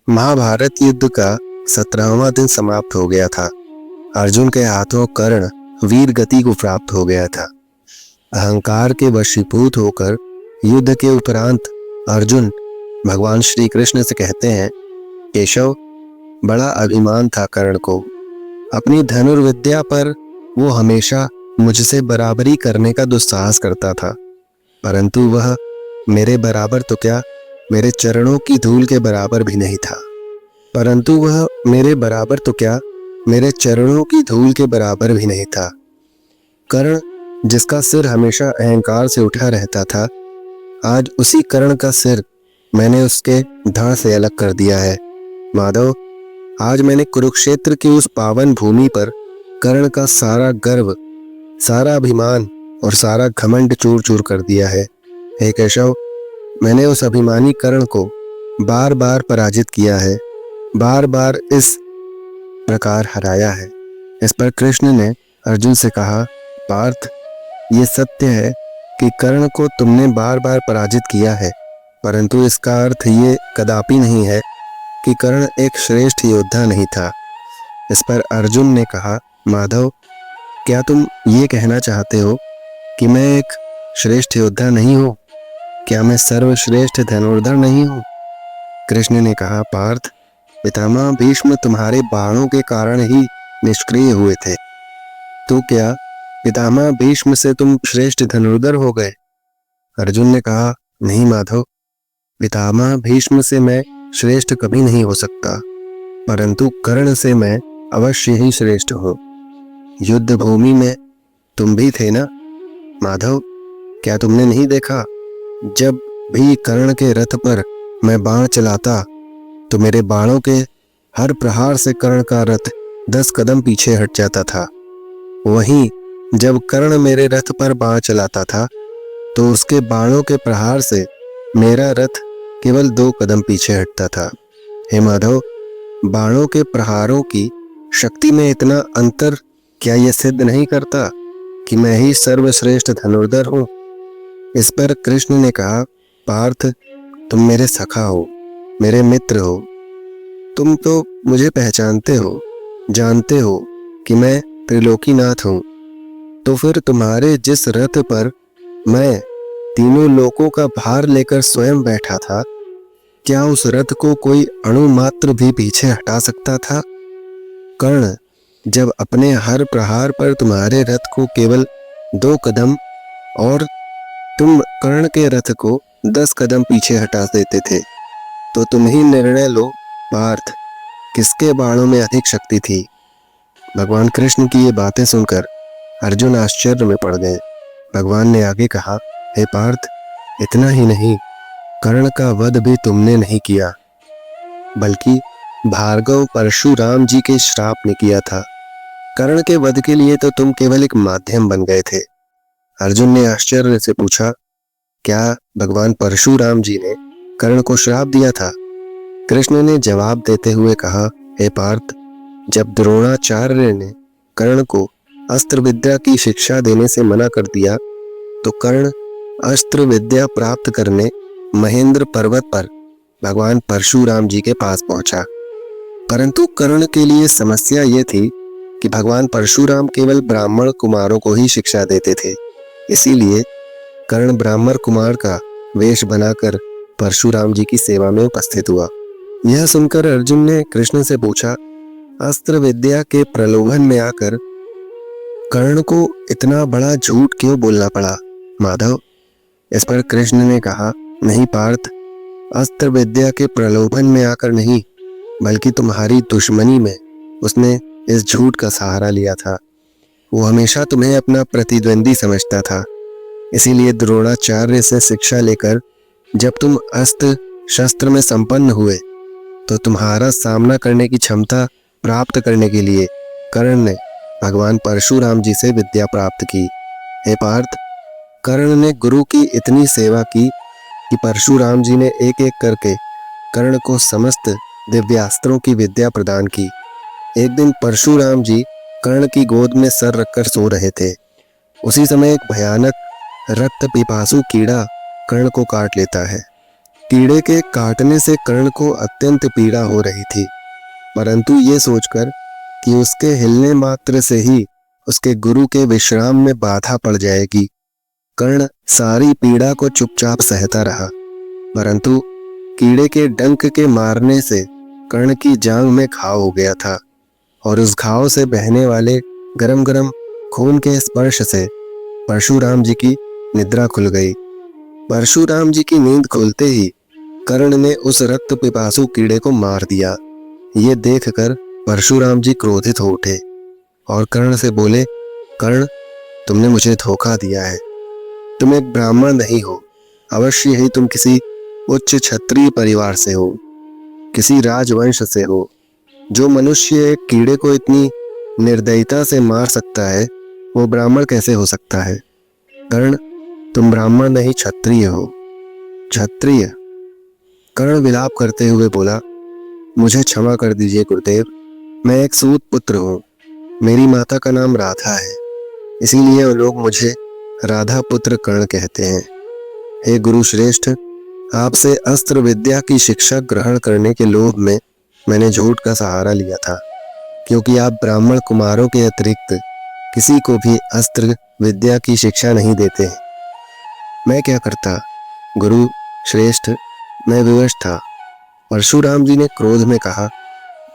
महाभारत युद्ध का 17वां दिन समाप्त हो गया था। अर्जुन के हाथों कर्ण वीर गति को प्राप्त हो गया था। अहंकार के वशीभूत होकर युद्ध के उपरांत अर्जुन भगवान श्री कृष्ण से कहते हैं, केशव, बड़ा अभिमान था कर्ण को। अपनी धनुर्विद्या पर वो हमेशा मुझसे बराबरी करने का दुस्साहस करता था, परंतु वह मेरे बराबर तो क्या, मेरे चरणों की धूल के बराबर भी नहीं था। परंतु वह मेरे बराबर तो क्या, मेरे चरणों की धूल के बराबर भी नहीं था। कर्ण, जिसका सिर हमेशा अहंकार से उठा रहता था, आज उसी कर्ण का सिर मैंने उसके धड़ से अलग कर दिया है। माधव, आज मैंने कुरुक्षेत्र की उस पावन भूमि पर कर्ण का सारा गर्व, सारा अभिमान और सारा घमंड चूर चूर कर दिया है। हे केशव, मैंने उस अभिमानी कर्ण को बार बार पराजित किया है, बार बार इस प्रकार हराया है। इस पर कृष्ण ने अर्जुन से कहा, पार्थ, ये सत्य है कि कर्ण को तुमने बार बार पराजित किया है, परंतु इसका अर्थ ये कदापि नहीं है कि कर्ण एक श्रेष्ठ योद्धा नहीं था। इस पर अर्जुन ने कहा, माधव, क्या तुम ये कहना चाहते हो कि मैं एक श्रेष्ठ योद्धा नहीं हूँ? क्या मैं सर्वश्रेष्ठ धनुर्धर नहीं हूँ? कृष्ण ने कहा, पार्थ, पितामह भीष्म तुम्हारे बाणों के कारण ही निष्क्रिय हुए थे, तो क्या पितामह भीष्म से तुम श्रेष्ठ धनुर्धर हो गए? अर्जुन ने कहा, नहीं माधव, पितामह भीष्म से मैं श्रेष्ठ कभी नहीं हो सकता, परंतु कर्ण से मैं अवश्य ही श्रेष्ठ हूँ। युद्ध भूमि में तुम भी थे ना माधव? क्या तुमने नहीं देखा, जब भी कर्ण के रथ पर मैं बाण चलाता तो मेरे बाणों के हर प्रहार से कर्ण का रथ 10 कदम पीछे हट जाता था। वहीं जब कर्ण मेरे रथ पर बाण चलाता था तो उसके बाणों के प्रहार से मेरा रथ केवल 2 कदम पीछे हटता था। हे माधव, बाणों के प्रहारों की शक्ति में इतना अंतर क्या यह सिद्ध नहीं करता कि मैं ही सर्वश्रेष्ठ धनुर्धर हूँ? इस पर कृष्ण ने कहा, पार्थ, तुम मेरे सखा हो, मेरे मित्र हो, तुम तो मुझे पहचानते हो, जानते हो कि मैं त्रिलोकीनाथ हूँ। तो फिर तुम्हारे जिस रथ पर मैं तीनों लोकों का भार लेकर स्वयं बैठा था, क्या उस रथ को कोई अणु मात्र भी पीछे हटा सकता था? कर्ण जब अपने हर प्रहार पर तुम्हारे रथ को केवल 2 कदम और तुम कर्ण के रथ को 10 कदम पीछे हटा देते थे, तो तुम ही निर्णय लो पार्थ, किसके बाणों में अधिक शक्ति थी? भगवान कृष्ण की ये बातें सुनकर अर्जुन आश्चर्य में पड़ गए। भगवान ने आगे कहा, हे पार्थ, इतना ही नहीं, कर्ण का वध भी तुमने नहीं किया, बल्कि भार्गव परशुराम जी के श्राप ने किया था। कर्ण के वध के लिए तो तुम केवल एक माध्यम बन गए थे। अर्जुन ने आश्चर्य से पूछा, क्या भगवान परशुराम जी ने कर्ण को श्राप दिया था? कृष्ण ने जवाब देते हुए कहा, हे पार्थ, जब द्रोणाचार्य ने कर्ण को अस्त्र विद्या की शिक्षा देने से मना कर दिया तो कर्ण अस्त्र विद्या प्राप्त करने महेंद्र पर्वत पर भगवान परशुराम जी के पास पहुंचा। परंतु कर्ण के लिए समस्या ये थी कि भगवान परशुराम केवल ब्राह्मण कुमारों को ही शिक्षा देते थे। इसीलिए कर्ण ब्राह्मण कुमार का वेश बनाकर परशुराम जी की सेवा में उपस्थित हुआ। यह सुनकर अर्जुन ने कृष्ण से पूछा, अस्त्र विद्या के प्रलोभन में आकर कर्ण को इतना बड़ा झूठ क्यों बोलना पड़ा माधव? इस पर कृष्ण ने कहा, नहीं पार्थ, अस्त्र विद्या के प्रलोभन में आकर नहीं, बल्कि तुम्हारी दुश्मनी में उसने इस झूठ का सहारा लिया था। वो हमेशा तुम्हें अपना प्रतिद्वंदी समझता था, इसीलिए द्रोणाचार्य से शिक्षा लेकर जब तुम अस्त्र शस्त्र में संपन्न हुए तो तुम्हारा सामना करने की क्षमता प्राप्त करने के लिए कर्ण ने भगवान परशुराम जी से विद्या प्राप्त की। हे पार्थ, कर्ण ने गुरु की इतनी सेवा की कि परशुराम जी ने एक एक करके कर्ण को समस्त दिव्यास्त्रों की विद्या प्रदान की। एक दिन परशुराम जी कर्ण की गोद में सर रखकर सो रहे थे। उसी समय एक भयानक रक्त पिपासु कीड़ा कर्ण को काट लेता है। कीड़े के काटने से कर्ण को अत्यंत पीड़ा हो रही थी, परंतु ये सोचकर कि उसके हिलने मात्र से ही उसके गुरु के विश्राम में बाधा पड़ जाएगी, कर्ण सारी पीड़ा को चुपचाप सहता रहा। परंतु कीड़े के डंक के मारने से कर्ण की जांघ में घाव हो गया था और उस घाव से बहने वाले गरम गरम खून के स्पर्श से परशुराम जी की निद्रा खुल गई। परशुराम जी की नींद खुलते ही कर्ण ने उस रक्त पिपासु कीड़े को मार दिया। ये देखकर परशुराम जी क्रोधित हो उठे और कर्ण से बोले, कर्ण, तुमने मुझे धोखा दिया है। तुम एक ब्राह्मण नहीं हो, अवश्य ही तुम किसी उच्च क्षत्रिय परिवार से हो, किसी राजवंश से हो। जो मनुष्य एक कीड़े को इतनी निर्दयता से मार सकता है, वो ब्राह्मण कैसे हो सकता है? कर्ण, तुम ब्राह्मण नहीं, क्षत्रिय हो। क्षत्रिय? कर्ण विलाप करते हुए बोला, मुझे क्षमा कर दीजिए गुरुदेव, मैं एक सूत पुत्र हूँ। मेरी माता का नाम राधा है, इसीलिए लोग मुझे राधा पुत्र कर्ण कहते हैं। हे गुरु श्रेष्ठ, आपसे अस्त्र विद्या की शिक्षा ग्रहण करने के लोभ में मैंने झूठ का सहारा लिया था, क्योंकि आप ब्राह्मण कुमारों के अतिरिक्त किसी को भी अस्त्र विद्या की शिक्षा नहीं देते। मैं क्या करता गुरु श्रेष्ठ, मैं विवश था। परशुराम जी ने क्रोध में कहा,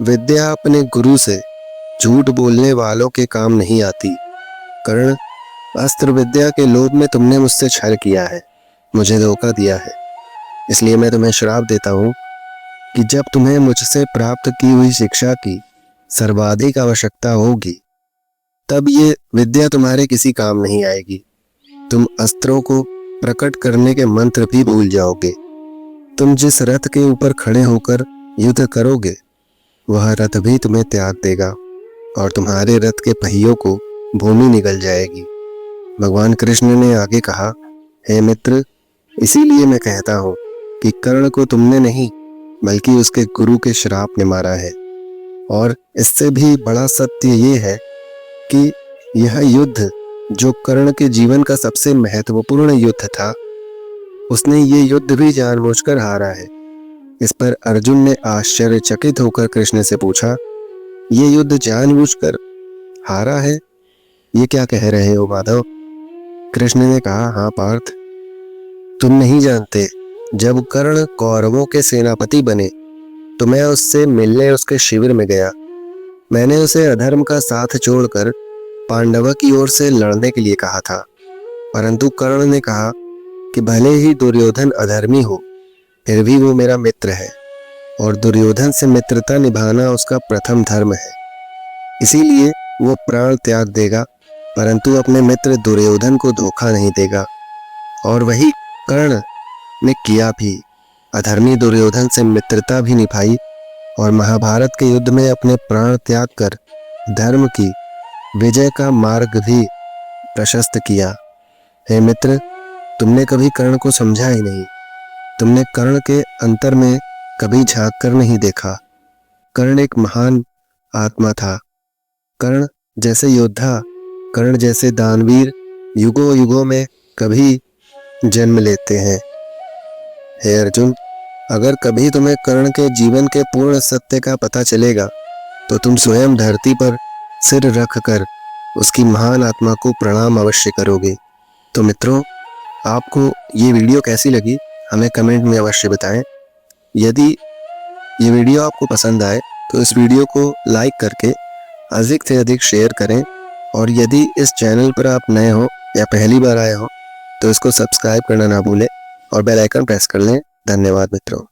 विद्या अपने गुरु से झूठ बोलने वालों के काम नहीं आती। कर्ण, अस्त्र विद्या के लोभ में तुमने मुझसे छल किया है, मुझे धोखा दिया है। इसलिए मैं तुम्हें श्राप देता हूँ कि जब तुम्हें मुझसे प्राप्त की हुई शिक्षा की सर्वाधिक आवश्यकता होगी, तब ये विद्या तुम्हारे किसी काम नहीं आएगी। तुम अस्त्रों को प्रकट करने के मंत्र भी भूल जाओगे। तुम जिस रथ के ऊपर खड़े होकर युद्ध करोगे, वह रथ भी तुम्हें त्याग देगा और तुम्हारे रथ के पहियों को भूमि निगल जाएगी। भगवान कृष्ण ने आगे कहा, हे मित्र, इसीलिए मैं कहता हूँ कि कर्ण को तुमने नहीं बल्कि उसके गुरु के श्राप ने मारा है। और इससे भी बड़ा सत्य ये है कि यह युद्ध जो कर्ण के जीवन का सबसे महत्वपूर्ण युद्ध था, उसने ये युद्ध भी जानबूझकर हारा है। इस पर अर्जुन ने आश्चर्यचकित होकर कृष्ण से पूछा, ये युद्ध जानबूझकर हारा है? ये क्या कह रहे हो माधव? कृष्ण ने कहा, हाँ पार्थ, तुम नहीं जानते, जब कर्ण कौरवों के सेनापति बने तो मैं उससे मिलने उसके शिविर में गया। मैंने उसे अधर्म का साथ छोड़कर पांडवों की ओर से लड़ने के लिए कहा था, परंतु कर्ण ने कहा कि भले ही दुर्योधन अधर्मी हो, फिर भी वो मेरा मित्र है और दुर्योधन से मित्रता निभाना उसका प्रथम धर्म है। इसीलिए वो प्राण त्याग देगा, परंतु अपने मित्र दुर्योधन को धोखा नहीं देगा। और वही कर्ण ने किया भी। अधर्मी दुर्योधन से मित्रता भी निभाई और महाभारत के युद्ध में अपने प्राण त्याग कर धर्म की विजय का मार्ग भी प्रशस्त किया। हे मित्र, तुमने कभी कर्ण को समझा ही नहीं। तुमने कर्ण के अंतर में कभी झांक कर नहीं देखा। कर्ण एक महान आत्मा था। कर्ण जैसे योद्धा, कर्ण जैसे दानवीर युगों युगों में कभी जन्म लेते हैं। हे अर्जुन, अगर कभी तुम्हें कर्ण के जीवन के पूर्ण सत्य का पता चलेगा तो तुम स्वयं धरती पर सिर रख कर उसकी महान आत्मा को प्रणाम अवश्य करोगे। तो मित्रों, आपको ये वीडियो कैसी लगी हमें कमेंट में अवश्य बताएं। यदि ये वीडियो आपको पसंद आए तो इस वीडियो को लाइक करके अधिक से अधिक शेयर करें और यदि इस चैनल पर आप नए हो या पहली बार आए हो तो इसको सब्सक्राइब करना ना भूलें और बेल आइकन प्रेस कर लें। धन्यवाद मित्रों।